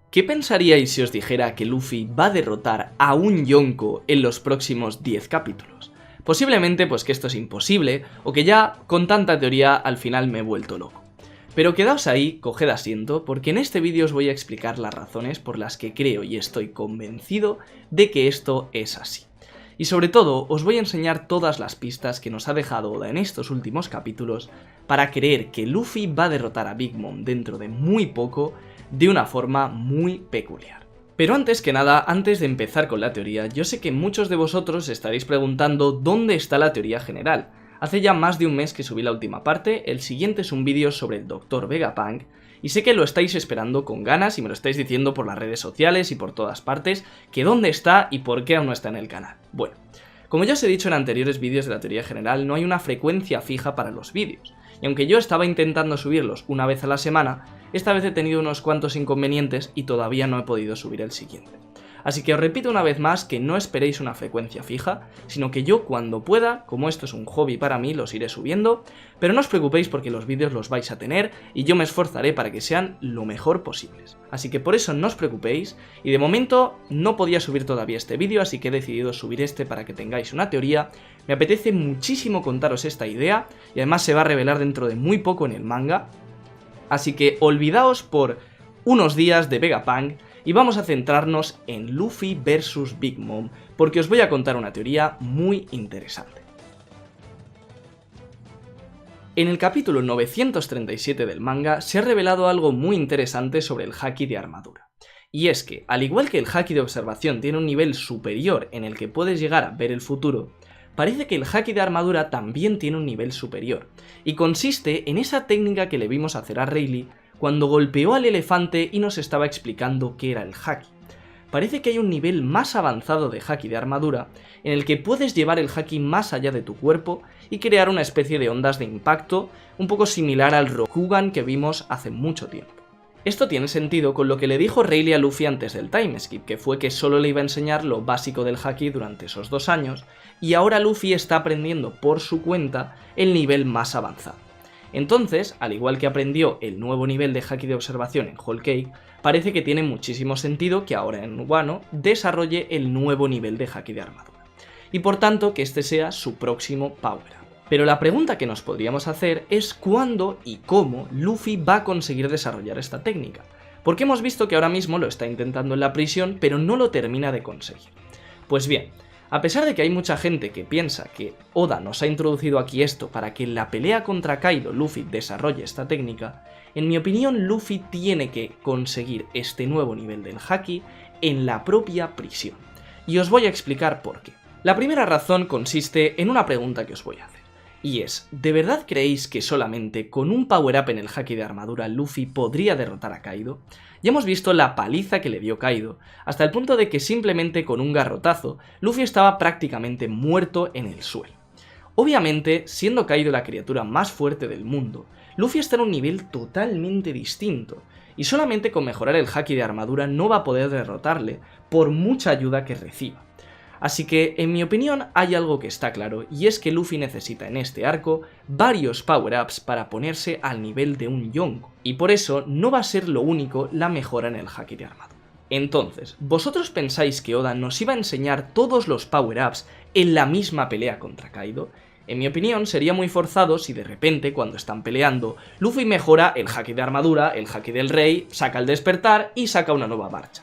¿Qué pensaríais si os dijera que Luffy va a derrotar a un Yonko en los próximos 10 capítulos? Posiblemente pues que esto es imposible, o que ya con tanta teoría al final me he vuelto loco. Pero quedaos ahí, coged asiento, porque en este vídeo os voy a explicar las razones por las que creo y estoy convencido de que esto es así. Y sobre todo, os voy a enseñar todas las pistas que nos ha dejado Oda en estos últimos capítulos para creer que Luffy va a derrotar a Big Mom dentro de muy poco, de una forma muy peculiar. Pero antes que nada, antes de empezar con la teoría, yo sé que muchos de vosotros estaréis preguntando dónde está la teoría general. Hace ya más de un mes que subí la última parte, el siguiente es un vídeo sobre el Dr. Vegapunk, y sé que lo estáis esperando con ganas y me lo estáis diciendo por las redes sociales y por todas partes, que dónde está y por qué aún no está en el canal. Bueno, como ya os he dicho en anteriores vídeos de la teoría general, no hay una frecuencia fija para los vídeos, y aunque yo estaba intentando subirlos una vez a la semana, esta vez he tenido unos cuantos inconvenientes y todavía no he podido subir el siguiente. Así que os repito una vez más que no esperéis una frecuencia fija, sino que yo cuando pueda, como esto es un hobby para mí, los iré subiendo, pero no os preocupéis porque los vídeos los vais a tener y yo me esforzaré para que sean lo mejor posibles. Así que por eso no os preocupéis, y de momento no podía subir todavía este vídeo, así que he decidido subir este para que tengáis una teoría. Me apetece muchísimo contaros esta idea, y además se va a revelar dentro de muy poco en el manga, así que olvidaos por unos días de Vegapunk, y vamos a centrarnos en Luffy vs Big Mom, porque os voy a contar una teoría muy interesante. En el capítulo 937 del manga se ha revelado algo muy interesante sobre el Haki de armadura. Y es que, al igual que el Haki de observación tiene un nivel superior en el que puedes llegar a ver el futuro, parece que el Haki de armadura también tiene un nivel superior, y consiste en esa técnica que le vimos hacer a Rayleigh cuando golpeó al elefante y nos estaba explicando qué era el Haki. Parece que hay un nivel más avanzado de Haki de armadura en el que puedes llevar el Haki más allá de tu cuerpo y crear una especie de ondas de impacto un poco similar al Rokugan que vimos hace mucho tiempo. Esto tiene sentido con lo que le dijo Rayleigh a Luffy antes del timeskip, que fue que solo le iba a enseñar lo básico del Haki durante esos 2 años, y ahora Luffy está aprendiendo por su cuenta el nivel más avanzado. Entonces, al igual que aprendió el nuevo nivel de Haki de observación en Whole Cake, parece que tiene muchísimo sentido que ahora en Wano desarrolle el nuevo nivel de Haki de armadura, y por tanto que este sea su próximo Power Up. Pero la pregunta que nos podríamos hacer es cuándo y cómo Luffy va a conseguir desarrollar esta técnica, porque hemos visto que ahora mismo lo está intentando en la prisión, pero no lo termina de conseguir. Pues bien, a pesar de que hay mucha gente que piensa que Oda nos ha introducido aquí esto para que en la pelea contra Kaido Luffy desarrolle esta técnica, en mi opinión Luffy tiene que conseguir este nuevo nivel del Haki en la propia prisión. Y os voy a explicar por qué. La primera razón consiste en una pregunta que os voy a hacer. Y es, ¿de verdad creéis que solamente con un power-up en el Haki de armadura Luffy podría derrotar a Kaido? Ya hemos visto la paliza que le dio Kaido, hasta el punto de que simplemente con un garrotazo, Luffy estaba prácticamente muerto en el suelo. Obviamente, siendo Kaido la criatura más fuerte del mundo, Luffy está en un nivel totalmente distinto, y solamente con mejorar el Haki de armadura no va a poder derrotarle, por mucha ayuda que reciba. Así que, en mi opinión, hay algo que está claro, y es que Luffy necesita en este arco varios power-ups para ponerse al nivel de un Yonko, y por eso no va a ser lo único la mejora en el Haki de armadura. Entonces, ¿vosotros pensáis que Oda nos iba a enseñar todos los power-ups en la misma pelea contra Kaido? En mi opinión, sería muy forzado si de repente, cuando están peleando, Luffy mejora el Haki de armadura, el Haki del Rey, saca el despertar y saca una nueva marcha.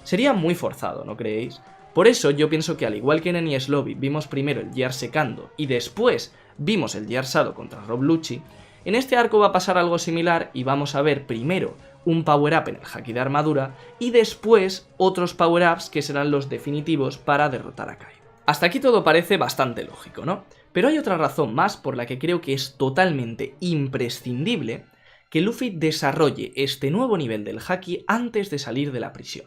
Sería muy forzado, ¿no creéis? Por eso yo pienso que al igual que en Enies Lobby vimos primero el Gear secando y después vimos el Gear Shadow contra Rob Lucci, en este arco va a pasar algo similar y vamos a ver primero un power up en el Haki de armadura y después otros power ups que serán los definitivos para derrotar a Kaido. Hasta aquí todo parece bastante lógico, ¿no? Pero hay otra razón más por la que creo que es totalmente imprescindible que Luffy desarrolle este nuevo nivel del Haki antes de salir de la prisión.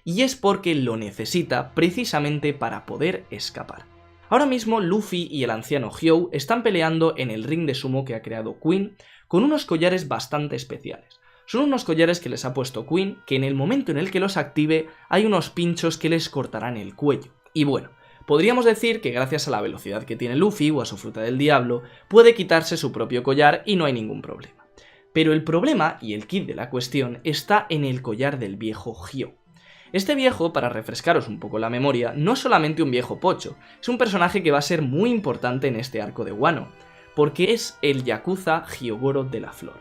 Y es porque lo necesita precisamente para poder escapar. Ahora mismo Luffy y el anciano Hyou están peleando en el ring de sumo que ha creado Queen con unos collares bastante especiales. Son unos collares que les ha puesto Queen, que en el momento en el que los active hay unos pinchos que les cortarán el cuello. Y bueno, podríamos decir que gracias a la velocidad que tiene Luffy o a su fruta del diablo, puede quitarse su propio collar y no hay ningún problema. Pero el problema, y el quid de la cuestión, está en el collar del viejo Hyo. Este viejo, para refrescaros un poco la memoria, no es solamente un viejo pocho, es un personaje que va a ser muy importante en este arco de Wano, porque es el Yakuza Hyogoro de la Flor.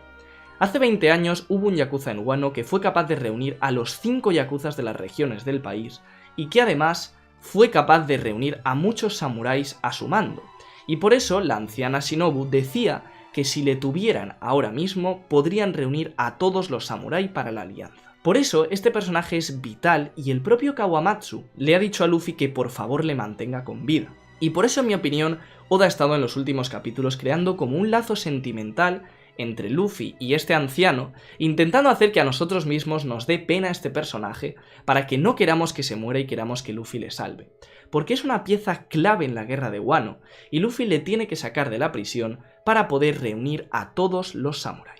Hace 20 años hubo un Yakuza en Wano que fue capaz de reunir a los 5 Yakuzas de las regiones del país, y que además fue capaz de reunir a muchos samuráis a su mando, y por eso la anciana Shinobu decía que si le tuvieran ahora mismo podrían reunir a todos los samuráis para la alianza. Por eso este personaje es vital y el propio Kawamatsu le ha dicho a Luffy que por favor le mantenga con vida. Y por eso en mi opinión Oda ha estado en los últimos capítulos creando como un lazo sentimental entre Luffy y este anciano, intentando hacer que a nosotros mismos nos dé pena este personaje para que no queramos que se muera y queramos que Luffy le salve. Porque es una pieza clave en la guerra de Wano y Luffy le tiene que sacar de la prisión para poder reunir a todos los samuráis.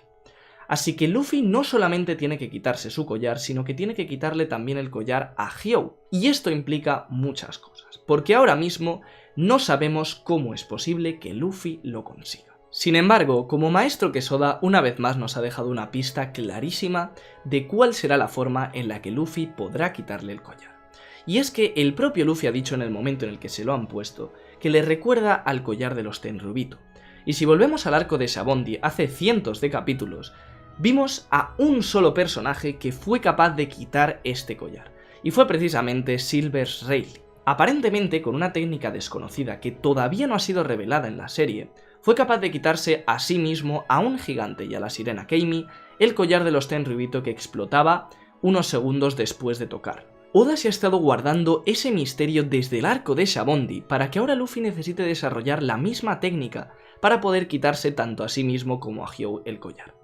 Así que Luffy no solamente tiene que quitarse su collar, sino que tiene que quitarle también el collar a Hyo. Y esto implica muchas cosas, porque ahora mismo no sabemos cómo es posible que Luffy lo consiga. Sin embargo, como maestro Quesoda una vez más nos ha dejado una pista clarísima de cuál será la forma en la que Luffy podrá quitarle el collar. Y es que el propio Luffy ha dicho en el momento en el que se lo han puesto que le recuerda al collar de los Tenryubito. Y si volvemos al arco de Sabaody hace cientos de capítulos, vimos a un solo personaje que fue capaz de quitar este collar, y fue precisamente Silvers Rayleigh. Aparentemente, con una técnica desconocida que todavía no ha sido revelada en la serie, fue capaz de quitarse a sí mismo, a un gigante y a la sirena Keimi, el collar de los Tenryubito que explotaba unos segundos después de tocar. Oda se ha estado guardando ese misterio desde el arco de Sabaody para que ahora Luffy necesite desarrollar la misma técnica para poder quitarse tanto a sí mismo como a Hyo el collar.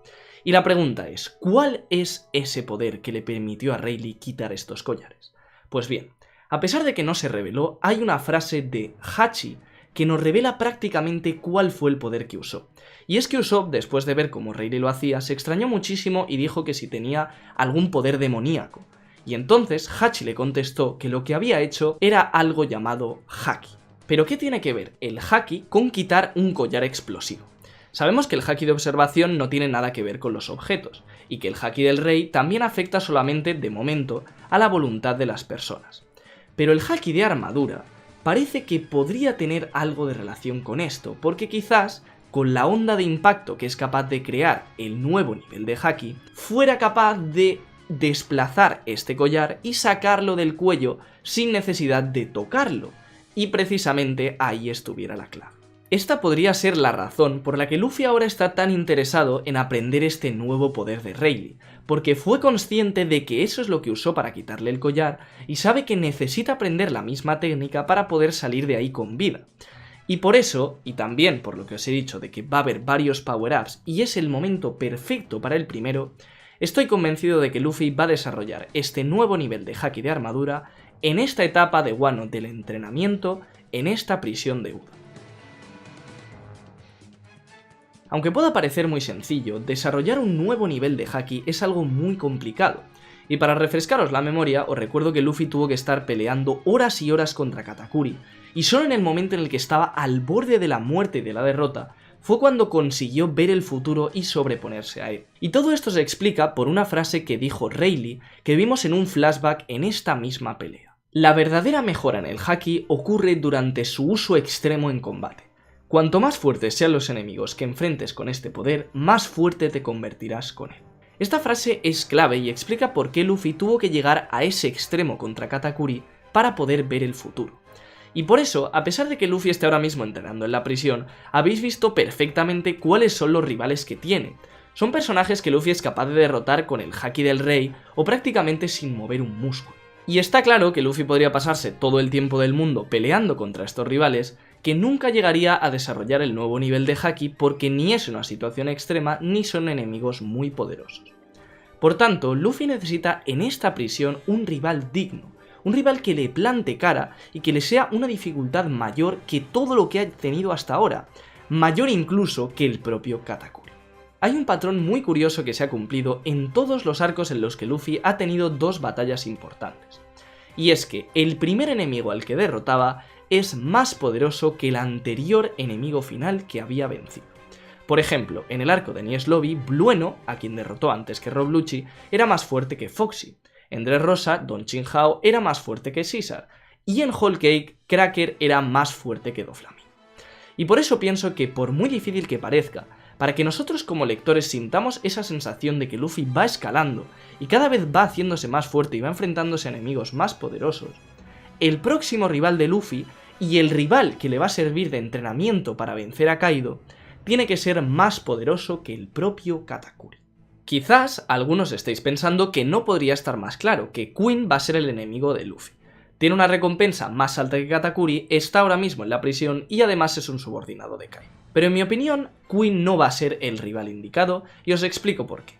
Y la pregunta es, ¿cuál es ese poder que le permitió a Rayleigh quitar estos collares? Pues bien, a pesar de que no se reveló, hay una frase de Hachi que nos revela prácticamente cuál fue el poder que usó. Y es que Usopp, después de ver cómo Rayleigh lo hacía, se extrañó muchísimo y dijo que si tenía algún poder demoníaco. Y entonces Hachi le contestó que lo que había hecho era algo llamado Haki. ¿Pero qué tiene que ver el Haki con quitar un collar explosivo? Sabemos que el Haki de observación no tiene nada que ver con los objetos, y que el Haki del Rey también afecta solamente, de momento, a la voluntad de las personas. Pero el Haki de armadura parece que podría tener algo de relación con esto, porque quizás, con la onda de impacto que es capaz de crear el nuevo nivel de Haki, fuera capaz de desplazar este collar y sacarlo del cuello sin necesidad de tocarlo, y precisamente ahí estuviera la clave. Esta podría ser la razón por la que Luffy ahora está tan interesado en aprender este nuevo poder de Rayleigh, porque fue consciente de que eso es lo que usó para quitarle el collar y sabe que necesita aprender la misma técnica para poder salir de ahí con vida. Y por eso, y también por lo que os he dicho de que va a haber varios power-ups y es el momento perfecto para el primero, estoy convencido de que Luffy va a desarrollar este nuevo nivel de Haki de armadura en esta etapa de Wano del entrenamiento en esta prisión de Uda. Aunque pueda parecer muy sencillo, desarrollar un nuevo nivel de Haki es algo muy complicado. Y para refrescaros la memoria, os recuerdo que Luffy tuvo que estar peleando horas y horas contra Katakuri, y solo en el momento en el que estaba al borde de la muerte y de la derrota, fue cuando consiguió ver el futuro y sobreponerse a él. Y todo esto se explica por una frase que dijo Rayleigh, que vimos en un flashback en esta misma pelea. La verdadera mejora en el Haki ocurre durante su uso extremo en combate. Cuanto más fuertes sean los enemigos que enfrentes con este poder, más fuerte te convertirás con él. Esta frase es clave y explica por qué Luffy tuvo que llegar a ese extremo contra Katakuri para poder ver el futuro. Y por eso, a pesar de que Luffy esté ahora mismo entrenando en la prisión, habéis visto perfectamente cuáles son los rivales que tiene. Son personajes que Luffy es capaz de derrotar con el Haki del Rey o prácticamente sin mover un músculo. Y está claro que Luffy podría pasarse todo el tiempo del mundo peleando contra estos rivales, que nunca llegaría a desarrollar el nuevo nivel de Haki porque ni es una situación extrema ni son enemigos muy poderosos. Por tanto, Luffy necesita en esta prisión un rival digno, un rival que le plante cara y que le sea una dificultad mayor que todo lo que ha tenido hasta ahora, mayor incluso que el propio Katakuri. Hay un patrón muy curioso que se ha cumplido en todos los arcos en los que Luffy ha tenido dos batallas importantes, y es que el primer enemigo al que derrotaba es más poderoso que el anterior enemigo final que había vencido. Por ejemplo, en el arco de Enies Lobby, Blueno, a quien derrotó antes que Rob Lucci, era más fuerte que Foxy. En Dressrosa, Don Chin Hao era más fuerte que Caesar. Y en Whole Cake, Cracker era más fuerte que Doflamingo. Y por eso pienso que, por muy difícil que parezca, para que nosotros como lectores sintamos esa sensación de que Luffy va escalando y cada vez va haciéndose más fuerte y va enfrentándose a enemigos más poderosos, el próximo rival de Luffy y el rival que le va a servir de entrenamiento para vencer a Kaido tiene que ser más poderoso que el propio Katakuri. Quizás algunos estéis pensando que no podría estar más claro, que Queen va a ser el enemigo de Luffy. Tiene una recompensa más alta que Katakuri, está ahora mismo en la prisión y además es un subordinado de Kaido. Pero en mi opinión, Queen no va a ser el rival indicado y os explico por qué.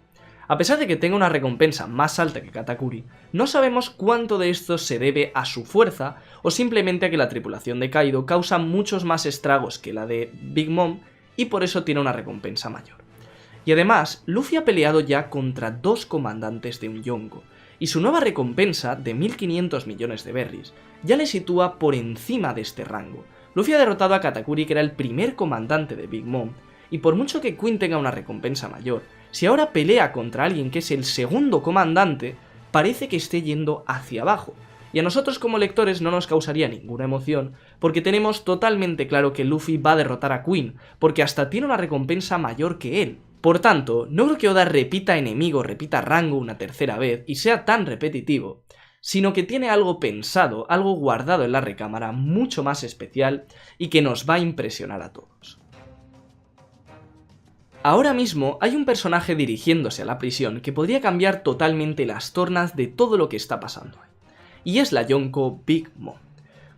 A pesar de que tenga una recompensa más alta que Katakuri, no sabemos cuánto de esto se debe a su fuerza o simplemente a que la tripulación de Kaido causa muchos más estragos que la de Big Mom y por eso tiene una recompensa mayor. Y además, Luffy ha peleado ya contra 2 comandantes de un Yonko, y su nueva recompensa de 1500 millones de berries ya le sitúa por encima de este rango. Luffy ha derrotado a Katakuri, que era el primer comandante de Big Mom, y por mucho que Queen tenga una recompensa mayor, si ahora pelea contra alguien que es el segundo comandante, parece que esté yendo hacia abajo. Y a nosotros como lectores no nos causaría ninguna emoción, porque tenemos totalmente claro que Luffy va a derrotar a Queen, porque hasta tiene una recompensa mayor que él. Por tanto, no creo que Oda repita enemigo, repita rango una tercera vez y sea tan repetitivo, sino que tiene algo pensado, algo guardado en la recámara mucho más especial y que nos va a impresionar a todos. Ahora mismo hay un personaje dirigiéndose a la prisión que podría cambiar totalmente las tornas de todo lo que está pasando ahí, y es la Yonko Big Mom.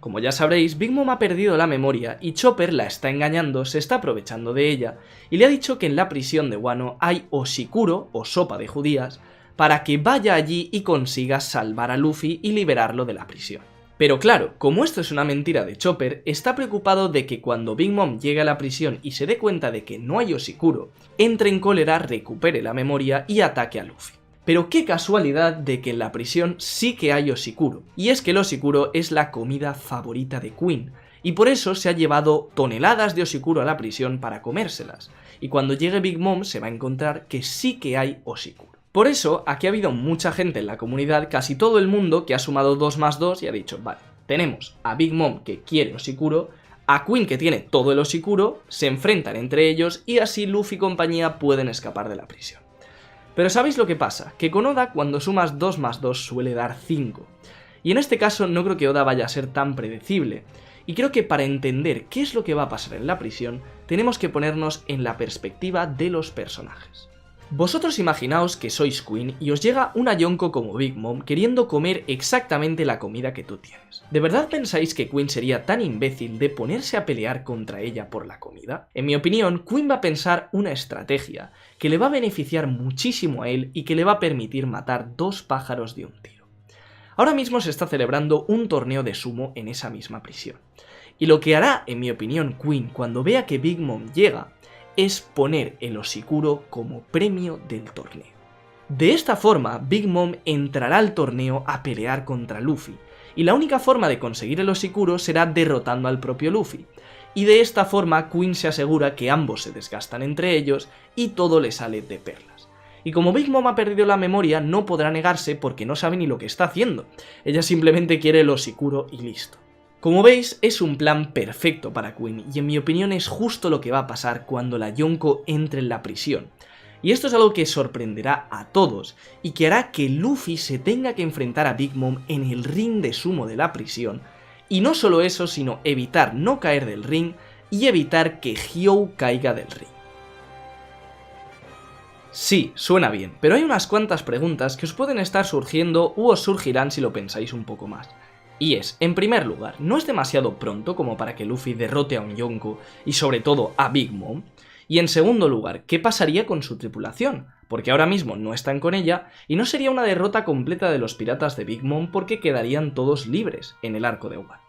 Como ya sabréis, Big Mom ha perdido la memoria y Chopper la está engañando, se está aprovechando de ella y le ha dicho que en la prisión de Wano hay oshikuro, o sopa de judías, para que vaya allí y consiga salvar a Luffy y liberarlo de la prisión. Pero claro, como esto es una mentira de Chopper, está preocupado de que cuando Big Mom llegue a la prisión y se dé cuenta de que no hay oshikuro, entre en cólera, recupere la memoria y ataque a Luffy. Pero qué casualidad de que en la prisión sí que hay oshikuro, y es que el oshikuro es la comida favorita de Queen, y por eso se ha llevado toneladas de oshikuro a la prisión para comérselas, y cuando llegue Big Mom se va a encontrar que sí que hay oshikuro. Por eso, aquí ha habido mucha gente en la comunidad, casi todo el mundo, que ha sumado 2 más 2 y ha dicho, vale, tenemos a Big Mom que quiere oshikuro, a Queen que tiene todo el oshikuro, se enfrentan entre ellos y así Luffy y compañía pueden escapar de la prisión. Pero ¿sabéis lo que pasa? Que con Oda cuando sumas 2 más 2 suele dar 5. Y en este caso no creo que Oda vaya a ser tan predecible. Y creo que para entender qué es lo que va a pasar en la prisión, tenemos que ponernos en la perspectiva de los personajes. Vosotros imaginaos que sois Queen y os llega una Yonko como Big Mom queriendo comer exactamente la comida que tú tienes. ¿De verdad pensáis que Queen sería tan imbécil de ponerse a pelear contra ella por la comida? En mi opinión, Queen va a pensar una estrategia que le va a beneficiar muchísimo a él y que le va a permitir matar 2 pájaros de un tiro. Ahora mismo se está celebrando un torneo de sumo en esa misma prisión. Y lo que hará, en mi opinión, Queen cuando vea que Big Mom llega es poner el oshikuro como premio del torneo. De esta forma, Big Mom entrará al torneo a pelear contra Luffy, y la única forma de conseguir el oshikuro será derrotando al propio Luffy, y de esta forma Queen se asegura que ambos se desgastan entre ellos y todo le sale de perlas. Y como Big Mom ha perdido la memoria, no podrá negarse porque no sabe ni lo que está haciendo, ella simplemente quiere el oshikuro y listo. Como veis, es un plan perfecto para Queen y en mi opinión es justo lo que va a pasar cuando la Yonko entre en la prisión. Y esto es algo que sorprenderá a todos y que hará que Luffy se tenga que enfrentar a Big Mom en el ring de sumo de la prisión. Y no solo eso, sino evitar no caer del ring y evitar que Hyo caiga del ring. Sí, suena bien, pero hay unas cuantas preguntas que os pueden estar surgiendo u os surgirán si lo pensáis un poco más. Y es, en primer lugar, ¿no es demasiado pronto como para que Luffy derrote a un Yonko y sobre todo a Big Mom? Y en segundo lugar, ¿qué pasaría con su tripulación? Porque ahora mismo no están con ella y no sería una derrota completa de los piratas de Big Mom porque quedarían todos libres en el arco de Wano.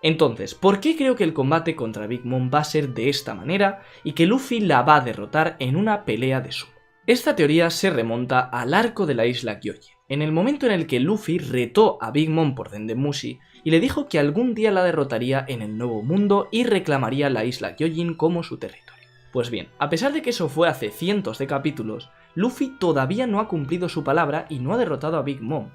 Entonces, ¿por qué creo que el combate contra Big Mom va a ser de esta manera y que Luffy la va a derrotar en una pelea de sumo? Esta teoría se remonta al arco de la isla Gyojin, en el momento en el que Luffy retó a Big Mom por Dendemushi y le dijo que algún día la derrotaría en el Nuevo Mundo y reclamaría la isla Gyojin como su territorio. Pues bien, a pesar de que eso fue hace cientos de capítulos, Luffy todavía no ha cumplido su palabra y no ha derrotado a Big Mom.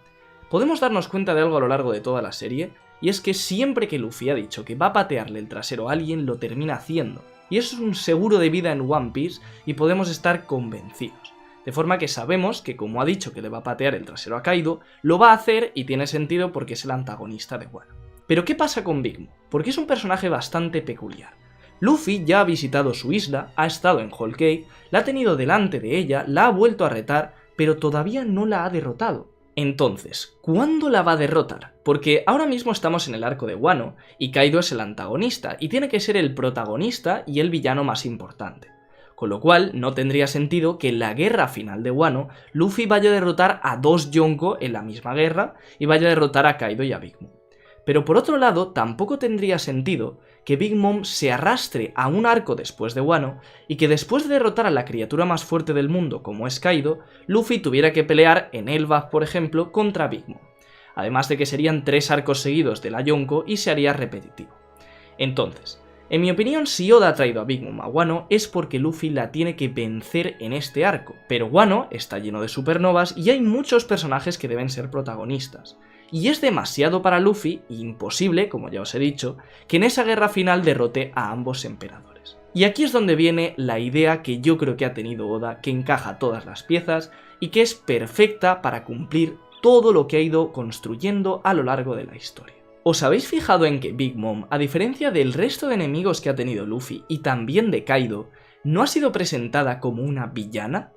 Podemos darnos cuenta de algo a lo largo de toda la serie, y es que siempre que Luffy ha dicho que va a patearle el trasero a alguien, lo termina haciendo. Y eso es un seguro de vida en One Piece y podemos estar convencidos. De forma que sabemos que como ha dicho que le va a patear el trasero a Kaido, lo va a hacer y tiene sentido porque es el antagonista de Wano. Pero ¿qué pasa con Big Mom? Porque es un personaje bastante peculiar. Luffy ya ha visitado su isla, ha estado en Whole Cake, la ha tenido delante de ella, la ha vuelto a retar, pero todavía no la ha derrotado. Entonces, ¿cuándo la va a derrotar? Porque ahora mismo estamos en el arco de Wano, y Kaido es el antagonista, y tiene que ser el protagonista y el villano más importante. Con lo cual, no tendría sentido que en la guerra final de Wano, Luffy vaya a derrotar a dos Yonko en la misma guerra, y vaya a derrotar a Kaido y a Big Mom. Pero por otro lado, tampoco tendría sentido que Big Mom se arrastre a un arco después de Wano y que después de derrotar a la criatura más fuerte del mundo como es Kaido, Luffy tuviera que pelear en Elbaf, por ejemplo, contra Big Mom. Además de que serían 3 arcos seguidos de la Yonko y se haría repetitivo. Entonces, en mi opinión, si Oda ha traído a Big Mom a Wano es porque Luffy la tiene que vencer en este arco, pero Wano está lleno de supernovas y hay muchos personajes que deben ser protagonistas. Y es demasiado para Luffy, e imposible, como ya os he dicho, que en esa guerra final derrote a ambos emperadores. Y aquí es donde viene la idea que yo creo que ha tenido Oda, que encaja todas las piezas y que es perfecta para cumplir todo lo que ha ido construyendo a lo largo de la historia. ¿Os habéis fijado en que Big Mom, a diferencia del resto de enemigos que ha tenido Luffy y también de Kaido, no ha sido presentada como una villana?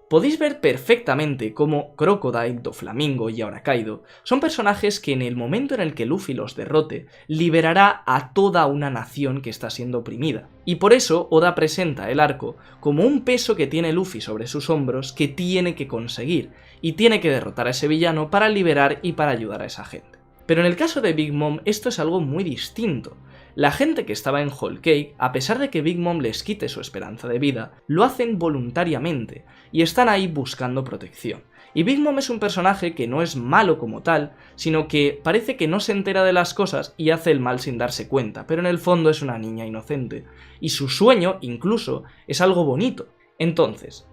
Podéis ver perfectamente cómo Crocodile, Doflamingo y ahora Kaido son personajes que en el momento en el que Luffy los derrote, liberará a toda una nación que está siendo oprimida. Y por eso Oda presenta el arco como un peso que tiene Luffy sobre sus hombros que tiene que conseguir, y tiene que derrotar a ese villano para liberar y para ayudar a esa gente. Pero en el caso de Big Mom esto es algo muy distinto. La gente que estaba en Whole Cake, a pesar de que Big Mom les quite su esperanza de vida, lo hacen voluntariamente y están ahí buscando protección. Y Big Mom es un personaje que no es malo como tal, sino que parece que no se entera de las cosas y hace el mal sin darse cuenta, pero en el fondo es una niña inocente. Y su sueño, incluso, es algo bonito. Entonces,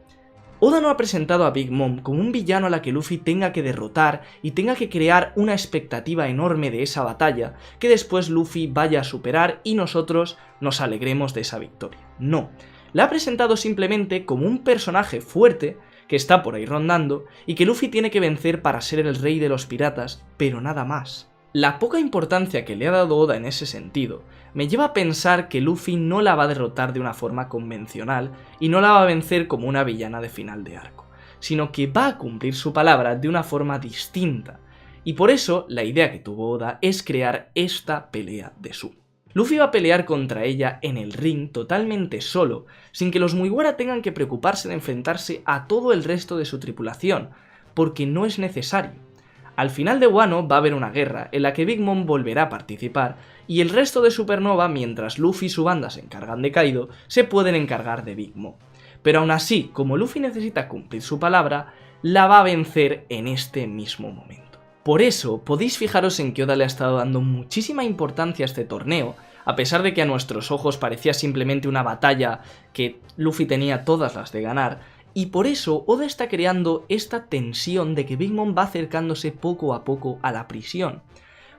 Oda no ha presentado a Big Mom como un villano a la que Luffy tenga que derrotar y tenga que crear una expectativa enorme de esa batalla que después Luffy vaya a superar y nosotros nos alegremos de esa victoria. No, la ha presentado simplemente como un personaje fuerte que está por ahí rondando y que Luffy tiene que vencer para ser el rey de los piratas, pero nada más. La poca importancia que le ha dado Oda en ese sentido me lleva a pensar que Luffy no la va a derrotar de una forma convencional y no la va a vencer como una villana de final de arco, sino que va a cumplir su palabra de una forma distinta, y por eso la idea que tuvo Oda es crear esta pelea de sumo. Luffy va a pelear contra ella en el ring totalmente solo, sin que los Mugiwara tengan que preocuparse de enfrentarse a todo el resto de su tripulación, porque no es necesario. Al final de Wano va a haber una guerra en la que Big Mom volverá a participar y el resto de Supernova, mientras Luffy y su banda se encargan de Kaido, se pueden encargar de Big Mom. Pero aún así, como Luffy necesita cumplir su palabra, la va a vencer en este mismo momento. Por eso, podéis fijaros en que Oda le ha estado dando muchísima importancia a este torneo, a pesar de que a nuestros ojos parecía simplemente una batalla que Luffy tenía todas las de ganar. Y por eso Oda está creando esta tensión de que Big Mom va acercándose poco a poco a la prisión.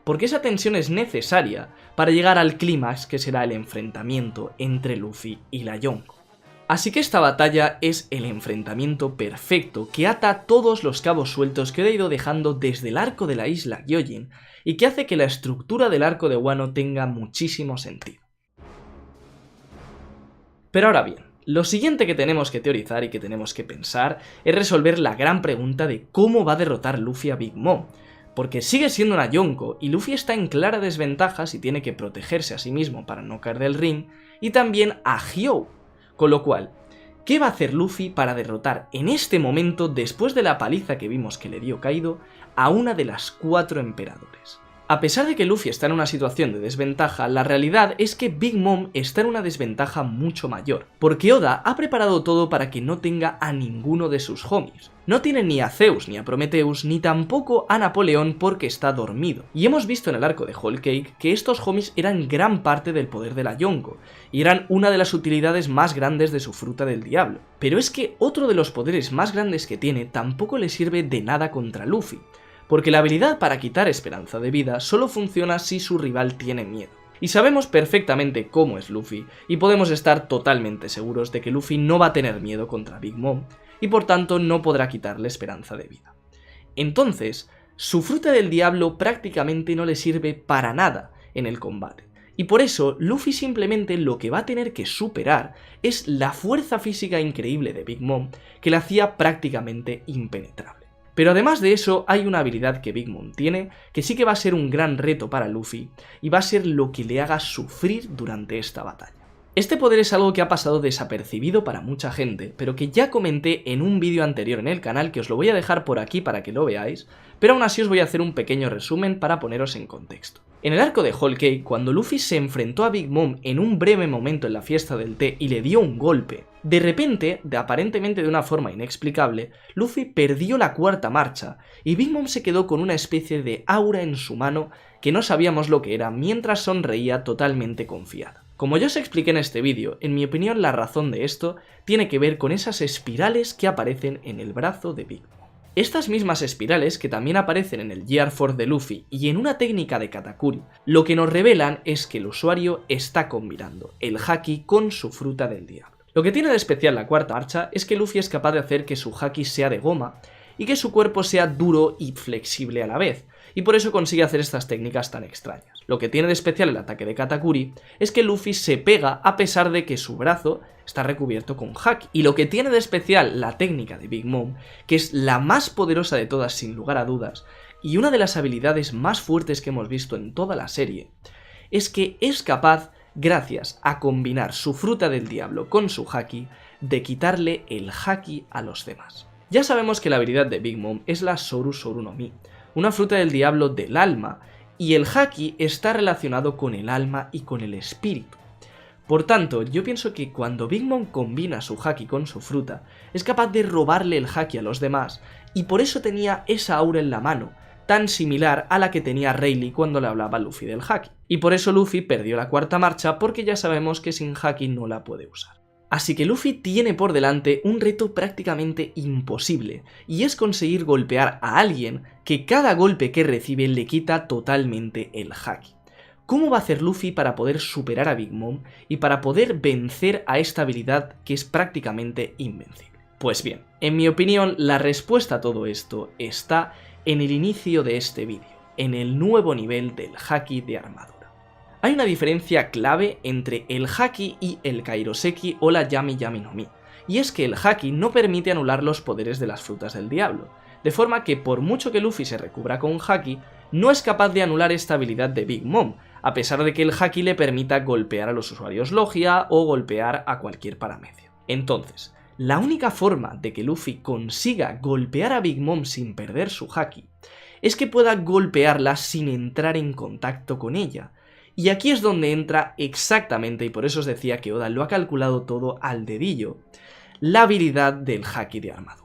Porque esa tensión es necesaria para llegar al clímax que será el enfrentamiento entre Luffy y la Yonko. Así que esta batalla es el enfrentamiento perfecto que ata todos los cabos sueltos que he ido dejando desde el arco de la isla Gyojin y que hace que la estructura del arco de Wano tenga muchísimo sentido. Pero ahora bien, lo siguiente que tenemos que teorizar y que tenemos que pensar es resolver la gran pregunta de cómo va a derrotar Luffy a Big Mom, porque sigue siendo una Yonko y Luffy está en clara desventaja si tiene que protegerse a sí mismo para no caer del ring, y también a Hyo. Con lo cual, ¿qué va a hacer Luffy para derrotar en este momento, después de la paliza que vimos que le dio Kaido, a una de las 4 emperadores? A pesar de que Luffy está en una situación de desventaja, la realidad es que Big Mom está en una desventaja mucho mayor, porque Oda ha preparado todo para que no tenga a ninguno de sus homies. No tiene ni a Zeus ni a Prometheus, ni tampoco a Napoleón porque está dormido. Y hemos visto en el arco de Whole Cake que estos homies eran gran parte del poder de la Yonko, y eran una de las utilidades más grandes de su fruta del diablo. Pero es que otro de los poderes más grandes que tiene tampoco le sirve de nada contra Luffy, porque la habilidad para quitar esperanza de vida solo funciona si su rival tiene miedo. Y sabemos perfectamente cómo es Luffy, y podemos estar totalmente seguros de que Luffy no va a tener miedo contra Big Mom, y por tanto no podrá quitarle esperanza de vida. Entonces, su fruta del diablo prácticamente no le sirve para nada en el combate, y por eso Luffy simplemente lo que va a tener que superar es la fuerza física increíble de Big Mom, que la hacía prácticamente impenetrable. Pero además de eso, hay una habilidad que Big Mom tiene, que sí que va a ser un gran reto para Luffy, y va a ser lo que le haga sufrir durante esta batalla. Este poder es algo que ha pasado desapercibido para mucha gente, pero que ya comenté en un vídeo anterior en el canal, que os lo voy a dejar por aquí para que lo veáis, pero aún así os voy a hacer un pequeño resumen para poneros en contexto. En el arco de Whole Cake, cuando Luffy se enfrentó a Big Mom en un breve momento en la fiesta del té y le dio un golpe, de repente, aparentemente de una forma inexplicable, Luffy perdió la cuarta marcha y Big Mom se quedó con una especie de aura en su mano que no sabíamos lo que era mientras sonreía totalmente confiada. Como ya os expliqué en este vídeo, en mi opinión la razón de esto tiene que ver con esas espirales que aparecen en el brazo de Big Mom. Estas mismas espirales, que también aparecen en el Gear Force de Luffy y en una técnica de Katakuri, lo que nos revelan es que el usuario está combinando el Haki con su fruta del diablo. Lo que tiene de especial la cuarta marcha es que Luffy es capaz de hacer que su Haki sea de goma y que su cuerpo sea duro y flexible a la vez, y por eso consigue hacer estas técnicas tan extrañas. Lo que tiene de especial el ataque de Katakuri es que Luffy se pega a pesar de que su brazo está recubierto con Haki. Y lo que tiene de especial la técnica de Big Mom, que es la más poderosa de todas sin lugar a dudas, y una de las habilidades más fuertes que hemos visto en toda la serie, es que es capaz, gracias a combinar su fruta del diablo con su Haki, de quitarle el Haki a los demás. Ya sabemos que la habilidad de Big Mom es la Soru Soru no Mi, una fruta del diablo del alma, y el Haki está relacionado con el alma y con el espíritu. Por tanto, yo pienso que cuando Big Mom combina su Haki con su fruta, es capaz de robarle el Haki a los demás, y por eso tenía esa aura en la mano, tan similar a la que tenía Rayleigh cuando le hablaba a Luffy del Haki. Y por eso Luffy perdió la cuarta marcha, porque ya sabemos que sin Haki no la puede usar. Así que Luffy tiene por delante un reto prácticamente imposible, y es conseguir golpear a alguien que cada golpe que recibe le quita totalmente el Haki. ¿Cómo va a hacer Luffy para poder superar a Big Mom y para poder vencer a esta habilidad que es prácticamente invencible? Pues bien, en mi opinión, la respuesta a todo esto está en el inicio de este vídeo, en el nuevo nivel del Haki de armadura. Hay una diferencia clave entre el Haki y el Kairoseki o la Yami Yami no Mi, y es que el Haki no permite anular los poderes de las frutas del diablo, de forma que por mucho que Luffy se recubra con Haki, no es capaz de anular esta habilidad de Big Mom, a pesar de que el Haki le permita golpear a los usuarios Logia o golpear a cualquier paramecio. Entonces, la única forma de que Luffy consiga golpear a Big Mom sin perder su Haki es que pueda golpearla sin entrar en contacto con ella. Y aquí es donde entra exactamente, y por eso os decía que Oda lo ha calculado todo al dedillo, la habilidad del Haki de armadura.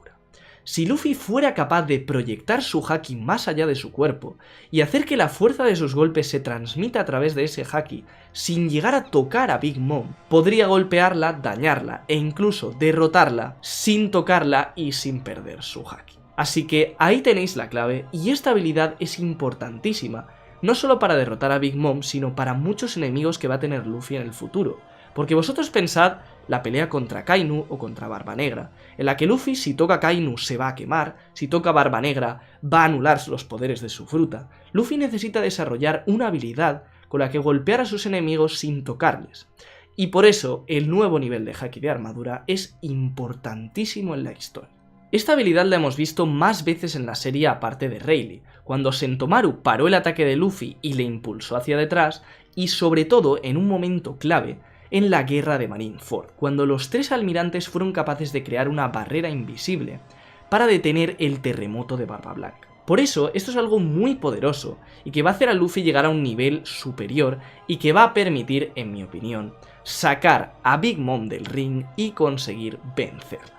Si Luffy fuera capaz de proyectar su Haki más allá de su cuerpo y hacer que la fuerza de sus golpes se transmita a través de ese Haki sin llegar a tocar a Big Mom, podría golpearla, dañarla e incluso derrotarla sin tocarla y sin perder su Haki. Así que ahí tenéis la clave, y esta habilidad es importantísima, no solo para derrotar a Big Mom, sino para muchos enemigos que va a tener Luffy en el futuro. Porque vosotros pensad la pelea contra Kainu o contra Barba Negra, en la que Luffy, si toca a Kainu, se va a quemar, si toca a Barba Negra, va a anular los poderes de su fruta. Luffy necesita desarrollar una habilidad con la que golpear a sus enemigos sin tocarles. Y por eso, el nuevo nivel de Haki de armadura es importantísimo en la historia. Esta habilidad la hemos visto más veces en la serie aparte de Rayleigh, cuando Sentomaru paró el ataque de Luffy y le impulsó hacia detrás, y sobre todo en un momento clave, en la guerra de Marineford, cuando los tres almirantes fueron capaces de crear una barrera invisible para detener el terremoto de Barba Blanca. Por eso, esto es algo muy poderoso y que va a hacer a Luffy llegar a un nivel superior y que va a permitir, en mi opinión, sacar a Big Mom del ring y conseguir vencerla.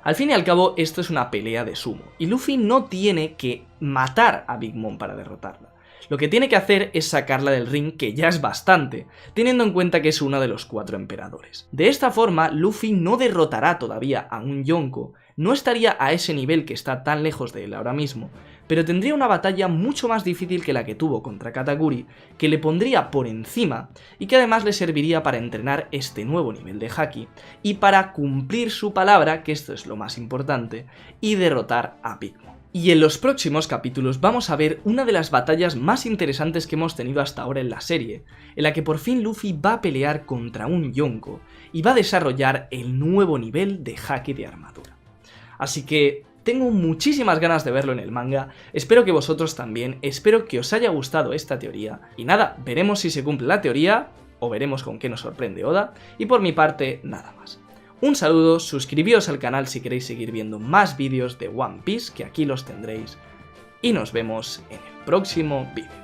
Al fin y al cabo, esto es una pelea de sumo, y Luffy no tiene que matar a Big Mom para derrotarla. Lo que tiene que hacer es sacarla del ring, que ya es bastante, teniendo en cuenta que es uno de los 4 emperadores. De esta forma, Luffy no derrotará todavía a un Yonko, no estaría a ese nivel que está tan lejos de él ahora mismo, pero tendría una batalla mucho más difícil que la que tuvo contra Katakuri, que le pondría por encima y que además le serviría para entrenar este nuevo nivel de Haki y para cumplir su palabra, que esto es lo más importante, y derrotar a Big Mom. Y en los próximos capítulos vamos a ver una de las batallas más interesantes que hemos tenido hasta ahora en la serie, en la que por fin Luffy va a pelear contra un Yonko y va a desarrollar el nuevo nivel de Haki de armadura. Así que tengo muchísimas ganas de verlo en el manga, espero que vosotros también, espero que os haya gustado esta teoría, y nada, veremos si se cumple la teoría, o veremos con qué nos sorprende Oda, y por mi parte, nada más. Un saludo, suscribíos al canal si queréis seguir viendo más vídeos de One Piece, que aquí los tendréis, y nos vemos en el próximo vídeo.